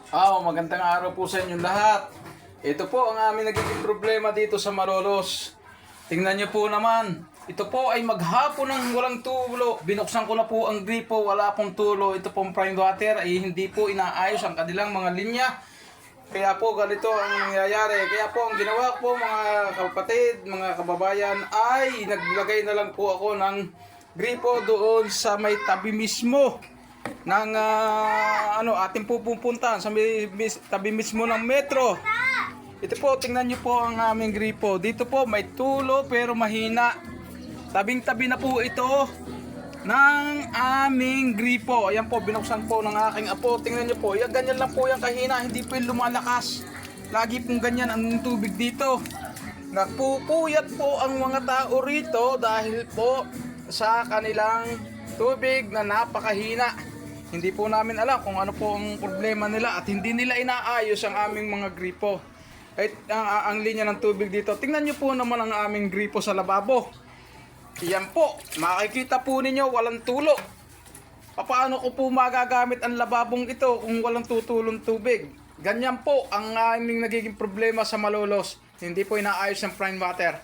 Magandang araw po sa inyong lahat. Ito po ang aming nagiging problema dito sa Malolos. Tingnan niyo po naman. Ito po ay maghapon ng walang tulo. Binuksan ko na po ang gripo, wala pong tulo. Ito pong prime water ay hindi po inaayos ang kanilang mga linya. Kaya po ganito ang nangyayari. Kaya po ang ginawa ko po mga kapatid, mga kababayan ay naglagay na lang po ako ng gripo doon sa may tabi mismo ng ating pupuntahan sa tabi mismo ng metro. Ito po, tingnan nyo po ang aming gripo. Dito po may tulo pero mahina. Tabing-tabi na po ito ng aming gripo. Ayan po, binuksan po ng aking apo. Tingnan nyo po, yan, ganyan lang po yung kahina. Hindi po yung lumalakas. Lagi pong ganyan ang tubig dito. Nagpupuyat po ang mga tao rito dahil po sa kanilang tubig na napakahina. Hindi po namin alam kung ano po ang problema nila at hindi nila inaayos ang aming mga gripo. Kahit ang linya ng tubig dito. Tingnan nyo po naman ang aming gripo sa lababo. Yan po, makikita po ninyo walang tulo. Paano ko po magagamit ang lababong ito kung walang tutulong tubig? Ganyan po ang aming nagiging problema sa Malolos. Hindi po inaayos ng prime water.